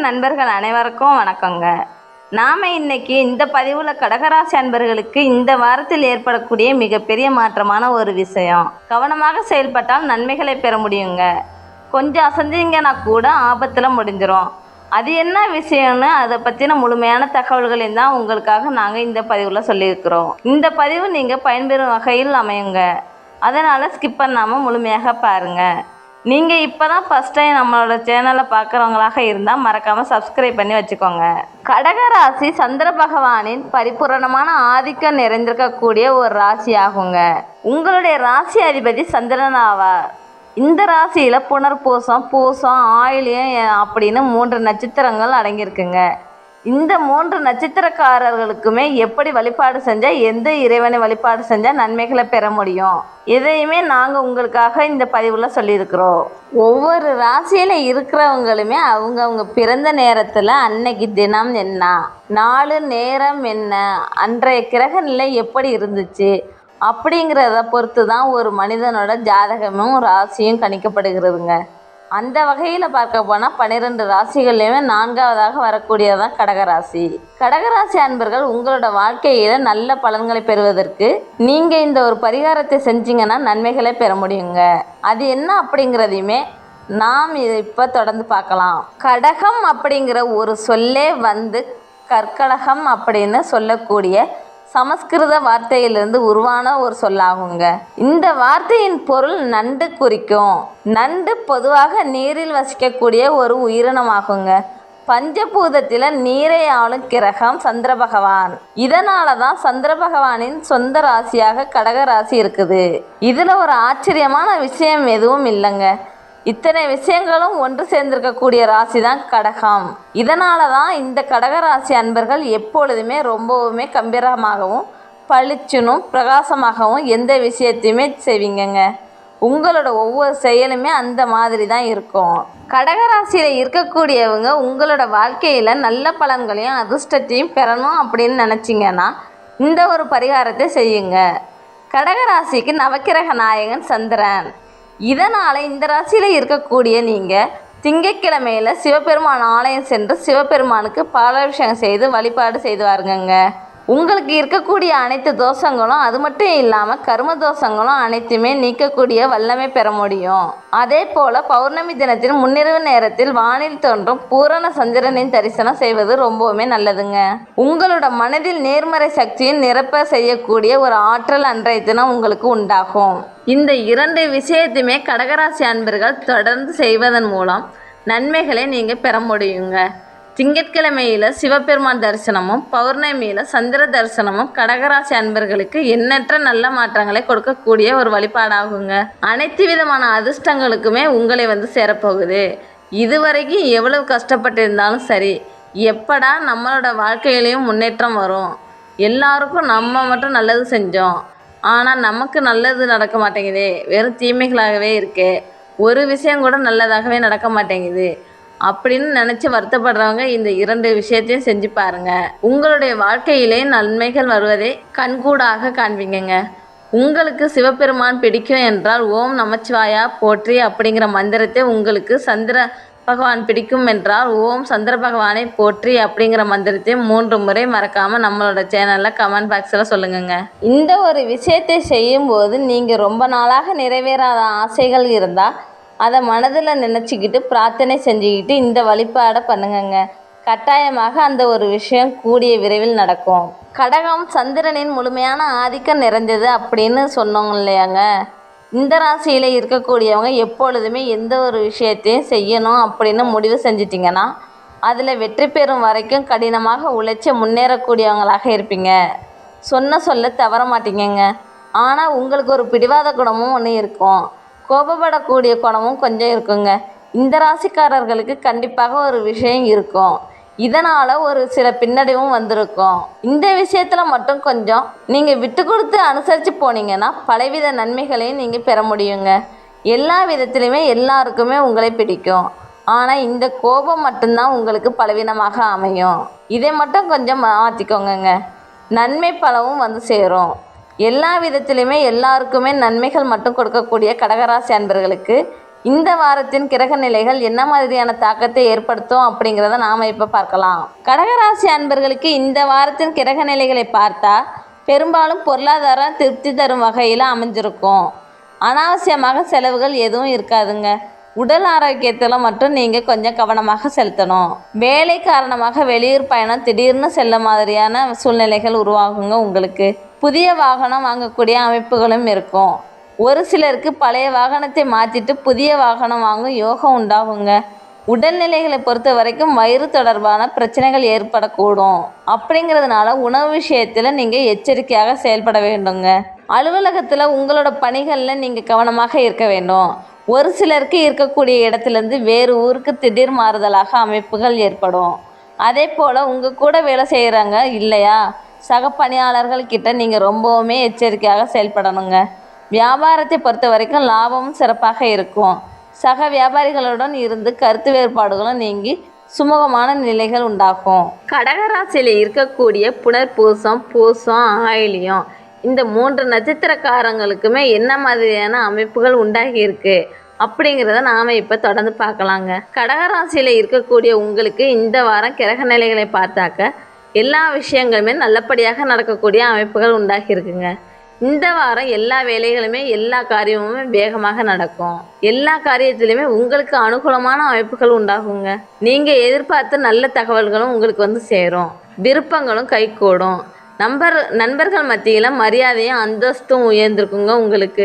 நண்பர்கள் அனைவருக்கும் வணக்கங்க. நாம் இன்னைக்கு இந்த பதிவில் கடகராசி அன்பர்களுக்கு இந்த வாரத்தில் ஏற்படக்கூடிய மிகப்பெரிய மாற்றமான ஒரு விஷயம். கவனமாக செயல்பட்டால் நன்மைகளை பெற முடியுங்க. கொஞ்சம் அசைஞ்சிங்கன்னா கூட ஆபத்தில் முடிஞ்சிடும். அது என்ன விஷயம்னு அதை பற்றின முழுமையான தகவல்களையும் தான் உங்களுக்காக நாங்கள் இந்த பதிவில் சொல்லியிருக்கிறோம். இந்த பதிவு நீங்கள் பயன்பெறும் வகையில் அமையுங்க. அதனால் ஸ்கிப் பண்ணாமல் முழுமையாக பாருங்கள். நீங்கள் இப்போ தான் ஃபஸ்ட் டைம் நம்மளோட சேனலை பார்க்குறவங்களாக இருந்தால் மறக்காமல் சப்ஸ்கிரைப் பண்ணி வச்சுக்கோங்க. கடகராசி சந்திர பகவானின் பரிபூரணமான ஆதிக்கம் நிறைந்திருக்கக்கூடிய ஒரு ராசி ஆகுங்க. உங்களுடைய ராசி அதிபதி சந்திரன் ஆவார். இந்த ராசியில் புனர்பூசம், பூசம், ஆயிலியம் அப்படின்னு 3 நட்சத்திரங்கள் அடங்கியிருக்குங்க. இந்த 3 நட்சத்திரக்காரர்களுக்குமே எப்படி வழிபாடு செஞ்சால், எந்த இறைவனை வழிபாடு செஞ்சால் நன்மைகளை பெற முடியும், இதையுமே நாங்கள் உங்களுக்காக இந்த பதிவில் சொல்லியிருக்கிறோம். ஒவ்வொரு ராசியில் இருக்கிறவங்களுமே அவங்கவுங்க பிறந்த நேரத்தில் அன்னைக்கு தினம் என்ன, நாலு நேரம் என்ன, அன்றைய கிரக நிலை எப்படி இருந்துச்சு அப்படிங்கிறத பொறுத்து தான் ஒரு மனிதனோட ஜாதகமும் ராசியும் கணிக்கப்படுகிறதுங்க. அந்த வகையில் பார்க்க போனால் 12 ராசிகள்லையுமே 4வதாக வரக்கூடியதான் கடகராசி. கடகராசி அன்பர்கள் உங்களோட வாழ்க்கையில் நல்ல பலன்களை பெறுவதற்கு நீங்கள் இந்த ஒரு பரிகாரத்தை செஞ்சீங்கன்னா நன்மைகளை பெற முடியுங்க. அது என்ன அப்படிங்கிறதையுமே நாம் இதை இப்போ தொடர்ந்து பார்க்கலாம். கடகம் அப்படிங்கிற ஒரு சொல்லே கற்கடகம் அப்படின்னு சொல்லக்கூடிய சமஸ்கிருத வார்த்தையிலிருந்து உருவான ஒரு சொல்லாகுங்க. இந்த வார்த்தையின் பொருள் நண்டு குறிக்கும். நண்டு பொதுவாக நீரில் வசிக்கக்கூடிய ஒரு உயிரினமாகுங்க. பஞ்சபூதத்தில் நீரை ஆளும் கிரகம் சந்திர பகவான். இதனால தான் சந்திர பகவானின் சொந்த ராசியாக கடகராசி இருக்குது. இதில் ஒரு ஆச்சரியமான விஷயம் எதுவும் இல்லைங்க. இத்தனை விஷயங்களும் ஒன்று சேர்ந்திருக்கக்கூடிய ராசி தான் கடகம். இதனால தான் இந்த கடகராசி அன்பர்கள் எப்பொழுதுமே ரொம்பவுமே கம்பீரமாகவும் பளிச்சுனும் பிரகாசமாகவும் எந்த விஷயத்தையுமே செய்வீங்கங்க. உங்களோட ஒவ்வொரு செயலுமே அந்த மாதிரி தான் இருக்கும். கடகராசியில் இருக்கக்கூடியவங்க உங்களோட வாழ்க்கையில் நல்ல பலன்களையும் அதிர்ஷ்டத்தையும் பெறணும் அப்படின்னு நினச்சிங்கன்னா இந்த ஒரு பரிகாரத்தை செய்யுங்க. கடகராசிக்கு நவக்கிரக நாயகன் சந்திரன். இதனால் இந்த ராசியில் இருக்கக்கூடிய நீங்கள் திங்கட்கிழமையில் சிவபெருமான் ஆலயம் சென்று சிவபெருமானுக்கு பாலாபிஷேகம் செய்து வழிபாடு செய்து வாருங்க. உங்களுக்கு இருக்கக்கூடிய அனைத்து தோஷங்களும், அது மட்டும் இல்லாமல் கர்ம தோஷங்களும் அனைத்துமே நீக்கக்கூடிய வல்லமை பெற முடியும். அதே போல் பௌர்ணமி தினத்தில் முன்னிரவு நேரத்தில் வானில் தோன்றும் பூரண சந்திரனின் தரிசனம் செய்வது ரொம்பவுமே நல்லதுங்க. உங்களோட மனதில் நேர்மறை சக்தியும் நிரப்ப செய்யக்கூடிய ஒரு ஆற்றல் அன்றைய தினம் உங்களுக்கு உண்டாகும். இந்த 2 விஷயத்தையுமே கடகராசி அன்பர்கள் தொடர்ந்து செய்வதன் மூலம் நன்மைகளை நீங்கள் பெற முடியுங்க. திங்கட்கிழமையில் சிவபெருமான் தரிசனமும் பௌர்ணமியில் சந்திர தரிசனமும் கடகராசி அன்பர்களுக்கு எண்ணற்ற நல்ல மாற்றங்களை கொடுக்கக்கூடிய ஒரு வழிபாடாகுங்க. அனைத்து விதமான அதிர்ஷ்டங்களுக்குமே உங்களை சேரப்போகுது. இதுவரைக்கும் எவ்வளவு கஷ்டப்பட்டிருந்தாலும் சரி, எப்படா நம்மளோட வாழ்க்கையிலையும் முன்னேற்றம் வரும், எல்லாருக்கும் நம்ம மட்டும் நல்லது செஞ்சோம், ஆனால் நமக்கு நல்லது நடக்க மாட்டேங்குது, வெறும் தீமைகளாகவே இருக்கு, ஒரு விஷயம் கூட நல்லதாகவே நடக்க மாட்டேங்குது அப்படின்னு நினச்சி வருத்தப்படுறவங்க இந்த 2 விஷயத்தையும் செஞ்சு பாருங்கள். உங்களுடைய வாழ்க்கையிலே நன்மைகள் வருவதை கண்கூடாக காண்பீங்கங்க. உங்களுக்கு சிவபெருமான் பிடிக்கும் என்றால் ஓம் நமச்சிவாயா போற்றி அப்படிங்கிற மந்திரத்தை, உங்களுக்கு சந்திர பகவான் பிடிக்கும் என்றால் ஓம் சந்திர பகவானை போற்றி அப்படிங்கிற மந்திரத்தை 3 முறை மறக்காமல் நம்மளோட சேனலில் கமெண்ட் பாக்ஸில் சொல்லுங்கங்க. இந்த ஒரு விஷயத்தை செய்யும்போது நீங்கள் ரொம்ப நாளாக நிறைவேறாத ஆசைகள் இருந்தால் அதை மனதில் நினச்சிக்கிட்டு பிரார்த்தனை செஞ்சுக்கிட்டு இந்த வழிபாடை பண்ணுங்கங்க. கட்டாயமாக அந்த ஒரு விஷயம் கூடிய விரைவில் நடக்கும். கடகம் சந்திரனின் முழுமையான ஆதிக்கம் நிறைஞ்சது அப்படின்னு சொன்னோங்க இல்லையாங்க. இந்த ராசியில் இருக்கக்கூடியவங்க எப்பொழுதுமே எந்த ஒரு விஷயத்தையும் செய்யணும் அப்படின்னு முடிவு செஞ்சிட்டிங்கன்னா அதில் வெற்றி பெறும் வரைக்கும் கடினமாக உழைச்சி முன்னேறக்கூடியவங்களாக இருப்பீங்க. சொல்ல தவற மாட்டீங்கங்க. ஆனால் உங்களுக்கு ஒரு பிடிவாத குணமும் ஒன்று இருக்கும். கோபப்படக்கூடிய குணமும் கொஞ்சம் இருக்குங்க. இந்த ராசிக்காரர்களுக்கு கண்டிப்பாக ஒரு விஷயம் இருக்கும். இதனால் ஒரு சில பின்னடைவும் வந்திருக்கும். இந்த விஷயத்தில் மட்டும் கொஞ்சம் நீங்கள் விட்டு கொடுத்து அனுசரித்து போனீங்கன்னா பலவித நன்மைகளையும் நீங்கள் பெற முடியுங்க. எல்லா விதத்துலையுமே எல்லாருக்குமே உங்களை பிடிக்கும். ஆனால் இந்த கோபம் மட்டும்தான் உங்களுக்கு பலவீனமாக அமையும். இதை மட்டும் கொஞ்சம் மாற்றிக்கோங்க. நன்மை பலவும் சேரும். எல்லா விதத்திலையுமே எல்லாருக்குமே நன்மைகள் மட்டும் கொடுக்கக்கூடிய கடகராசி அன்பர்களுக்கு இந்த வாரத்தின் கிரக நிலைகள் என்ன மாதிரியான தாக்கத்தை ஏற்படுத்தும் அப்படிங்கிறத நாம் இப்போ பார்க்கலாம். கடகராசி அன்பர்களுக்கு இந்த வாரத்தின் கிரக நிலைகளை பார்த்தா பெரும்பாலும் பொருளாதாரம் திருப்தி தரும் வகையில் அமைஞ்சிருக்கும். அனாவசியமாக செலவுகள் எதுவும் இருக்காதுங்க. உடல் ஆரோக்கியத்தில் மட்டும் நீங்கள் கொஞ்சம் கவனமாக செலுத்தணும். வேலை காரணமாக வெளியூர் பயணம் திடீர்னு செல்ல மாதிரியான சூழ்நிலைகள் உருவாகுங்க. உங்களுக்கு புதிய வாகனம் வாங்கக்கூடிய அமைப்புகளும் இருக்கும். ஒரு சிலருக்கு பழைய வாகனத்தை மாற்றிட்டு புதிய வாகனம் வாங்கும் யோகம் உண்டாகுங்க. உடல்நிலைகளை பொறுத்த வரைக்கும் வயிறு தொடர்பான பிரச்சனைகள் ஏற்படக்கூடும். அப்படிங்கிறதுனால உணவு விஷயத்தில் நீங்கள் எச்சரிக்கையாக செயல்பட வேண்டுங்க. அலுவலகத்தில் உங்களோட பணிகளில் நீங்கள் கவனமாக இருக்க வேண்டும். ஒரு சிலருக்கு இருக்கக்கூடிய இடத்துலேருந்து வேறு ஊருக்கு திடீர் மாறுதலாக அமைப்புகள் ஏற்படும். அதே போல் உங்கள் கூட வேலை செய்கிறாங்க இல்லையா, சக பணியாளர்கள் கிட்ட நீங்கள் ரொம்பவுமே எச்சரிக்கையாக செயல்படணுங்க. வியாபாரத்தை பொறுத்த வரைக்கும் லாபமும் சிறப்பாக இருக்கும். சக வியாபாரிகளுடன் இருந்து கருத்து வேறுபாடுகளும் நீங்கி சுமூகமான நிலைகள் உண்டாகும். கடகராசியில் இருக்கக்கூடிய புனர்பூசம், பூசம், ஆயிலியம் இந்த 3 நட்சத்திரக்காரங்களுக்குமே என்ன மாதிரியான அமைப்புகள் உண்டாகி இருக்கு அப்படிங்கிறத நாம் இப்போ தொடர்ந்து பார்க்கலாங்க. கடகராசியில் இருக்கக்கூடிய உங்களுக்கு இந்த வாரம் கிரக நிலைகளை பார்த்தாக்க எல்லா விஷயங்களுமே நல்லபடியாக நடக்கக்கூடிய அமைப்புகள் உண்டாகி இருக்குங்க. இந்த வாரம் எல்லா வேலைகளுமே எல்லா காரியமுமே வேகமாக நடக்கும். எல்லா காரியத்திலையுமே உங்களுக்கு அனுகூலமான அமைப்புகள் உண்டாகுங்க. நீங்கள் எதிர்பார்த்த நல்ல தகவல்களும் உங்களுக்கு வந்து சேரும். விருப்பங்களும் கைகூடும். நண்பர்கள் மத்தியில் மரியாதையும் அந்தஸ்தும் உயர்ந்திருக்குங்க. உங்களுக்கு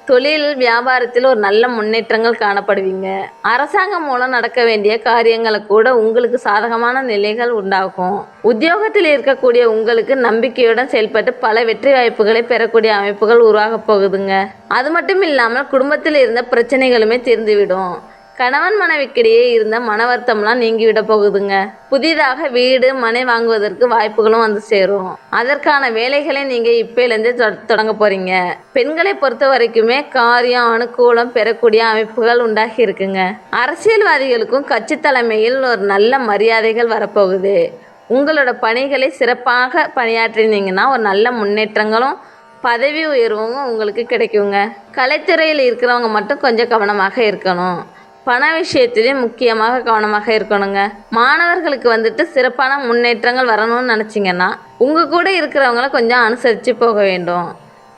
தொழில் வியாபாரத்தில் ஒரு நல்ல முன்னேற்றங்கள் காணப்படுவீங்க. அரசாங்கம் மூலம் நடக்க வேண்டிய காரியங்களை கூட உங்களுக்கு சாதகமான நிலைகள் உண்டாகும். உத்தியோகத்தில் இருக்கக்கூடிய உங்களுக்கு நம்பிக்கையுடன் செயல்பட்டு பல வெற்றி வாய்ப்புகளை பெறக்கூடிய அமைப்புகள் உருவாக போகுதுங்க. அது மட்டும் இல்லாமல் குடும்பத்தில் இருந்த பிரச்சனைகளுமே தீர்ந்துவிடும். கணவன் மனைவிக்கிடையே இருந்த மன வருத்தம்லாம் நீங்கிவிட போகுதுங்க. புதிதாக வீடு மனை வாங்குவதற்கு வாய்ப்புகளும் வந்து சேரும். அதற்கான வேலைகளை நீங்கள் இப்போலேருந்தே தொடங்க போகிறீங்க. பெண்களை பொறுத்த வரைக்குமே காரியம் அனுகூலம் பெறக்கூடிய அமைப்புகள் உண்டாகி இருக்குங்க. அரசியல்வாதிகளுக்கும் கட்சி தலைமையில் ஒரு நல்ல மரியாதைகள் வரப்போகுது. உங்களோட பணிகளை சிறப்பாக பணியாற்றினீங்கன்னா ஒரு நல்ல முன்னேற்றங்களும் பதவி உயர்வும் உங்களுக்கு கிடைக்குங்க. கலைத்துறையில் இருக்கிறவங்க மட்டும் கொஞ்சம் கவனமாக இருக்கணும். பண விஷயத்திலையும் முக்கியமாக கவனமாக இருக்கணுங்க. மாணவர்களுக்கு வந்துட்டு சிறப்பான முன்னேற்றங்கள் வரணும்னு நினச்சிங்கன்னா உங்கள் கூட இருக்கிறவங்கள கொஞ்சம் அனுசரித்து போக வேண்டும்.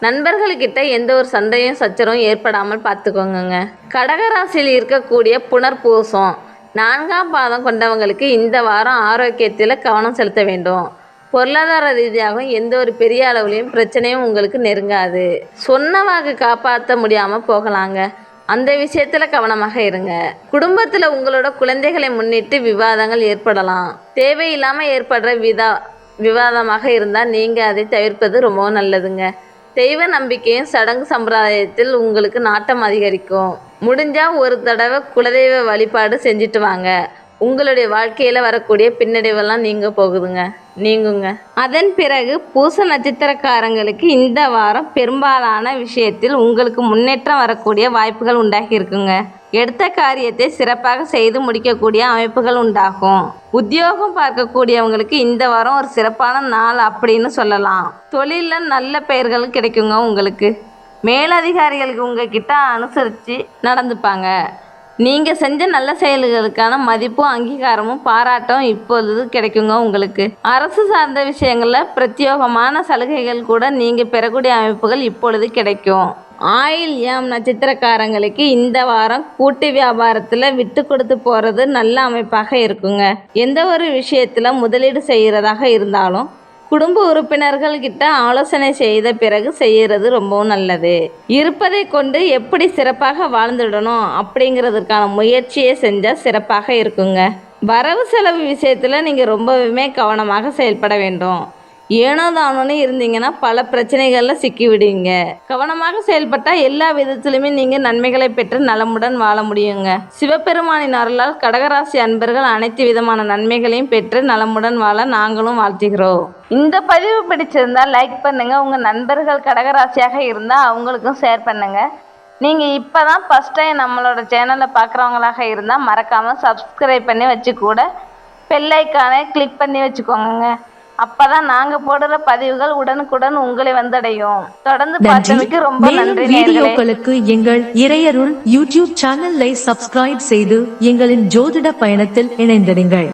நண்பர்கள்கிட்ட எந்த ஒரு சண்டையும் சச்சரவும் ஏற்படாமல் பார்த்துக்கோங்க. கடகராசியில் இருக்கக்கூடிய புனர்பூசம் 4ஆம் பாதம் கொண்டவங்களுக்கு இந்த வாரம் ஆரோக்கியத்தில் கவனம் செலுத்த வேண்டும். பொருளாதார ரீதியாகவும் எந்த ஒரு பெரிய அளவுலையும் பிரச்சனையும் உங்களுக்கு நெருங்காது. சொன்ன வாக்கு காப்பாற்ற முடியாமல் போகலாங்க. அந்த விஷயத்தில் கவனமாக இருங்க. குடும்பத்தில் உங்களோட குழந்தைகளை முன்னிட்டு விவாதங்கள் ஏற்படலாம். தேவையில்லாமல் ஏற்படுற விவாதமாக இருந்தால் நீங்கள் அதை தவிர்ப்பது ரொம்பவும் நல்லதுங்க. தெய்வ நம்பிக்கையும் சடங்கு சம்பிரதாயத்தில் உங்களுக்கு நாட்டம் அதிகரிக்கும். முடிஞ்சால் ஒரு தடவை குலதெய்வ வழிபாடு செஞ்சுட்டு வாங்க. உங்களுடைய வாழ்க்கையில் வரக்கூடிய பின்னடைவெல்லாம் நீங்குங்க. அதன் பிறகு பூச நட்சத்திரக்காரங்களுக்கு இந்த வாரம் பெரும்பாலான விஷயத்தில் உங்களுக்கு முன்னேற்றம் வரக்கூடிய வாய்ப்புகள் உண்டாகி இருக்குங்க. எடுத்த காரியத்தை சிறப்பாக செய்து முடிக்கக்கூடிய அமைப்புகள் உண்டாகும். உத்தியோகம் பார்க்கக்கூடியவங்களுக்கு இந்த வாரம் ஒரு சிறப்பான நாள் அப்படின்னு சொல்லலாம். தொழிலில் நல்ல பெயர்கள் கிடைக்குங்க. உங்களுக்கு மேலதிகாரிகளுக்கு உங்ககிட்ட அனுசரித்து நடந்துப்பாங்க. நீங்கள் செஞ்ச நல்ல செயல்களுக்கான மதிப்பும் அங்கீகாரமும் பாராட்டும் இப்பொழுது கிடைக்குங்க. உங்களுக்கு அரசு சார்ந்த விஷயங்களில் பிரத்யேகமான சலுகைகள் கூட நீங்கள் பெறக்கூடிய அமைப்புகள் இப்பொழுது கிடைக்கும். ஆயில்யம் நட்சத்திரக்காரங்களுக்கு இந்த வாரம் கூட்டு வியாபாரத்தில் விட்டு கொடுத்து போகிறது நல்ல அமைப்பாக இருக்குங்க. எந்த ஒரு விஷயத்தில் முதலீடு செய்கிறதாக இருந்தாலும் குடும்ப உறுப்பினர்கள் கிட்ட ஆலோசனை செய்த பிறகு செய்கிறது ரொம்பவும் நல்லது. இருப்பதை கொண்டு எப்படி சிறப்பாக வாழ்ந்துடணும் அப்படிங்கிறதுக்கான முயற்சியை செஞ்சால் சிறப்பாக இருக்குங்க. வரவு செலவு விஷயத்தில் நீங்கள் ரொம்பவுமே கவனமாக செயல்பட வேண்டும். ஏனோ தானோன்னு இருந்தீங்கன்னா பல பிரச்சனைகளில் சிக்கிவிடுவீங்க. கவனமாக செயல்பட்டால் எல்லா விதத்திலுமே நீங்கள் நன்மைகளை பெற்று நலமுடன் வாழ முடியுங்க. சிவபெருமானின் அருளால் கடகராசி அன்பர்கள் அனைத்து விதமான நன்மைகளையும் பெற்று நலமுடன் வாழ நாங்களும் வாழ்த்துகிறோம். இந்த பதிவு பிடிச்சிருந்தால் லைக் பண்ணுங்கள். உங்கள் நண்பர்கள் கடகராசியாக இருந்தால் அவங்களுக்கும் ஷேர் பண்ணுங்கள். நீங்கள் இப்போ தான் ஃபஸ்ட் டைம் நம்மளோட சேனலை பார்க்குறவங்களாக இருந்தால் மறக்காமல் சப்ஸ்கிரைப் பண்ணி வச்சு கூட பெல் ஐக்கானை கிளிக் பண்ணி வச்சுக்கோங்க. அப்பதான் நாங்க போடுற பதிவுகள் உடனுக்குடன் உங்களை வந்தடையும். தொடர்ந்து நன்றி. பார்த்தமைக்கு ரொம்ப மேலும் நன்றி நேயர்களே. வீடியோக்களுக்கு எங்கள் இறையருள் யூடியூப் சேனலை சப்ஸ்கிரைப் செய்து எங்களின் ஜோதிட பயணத்தில் இணைந்திடுங்கள்.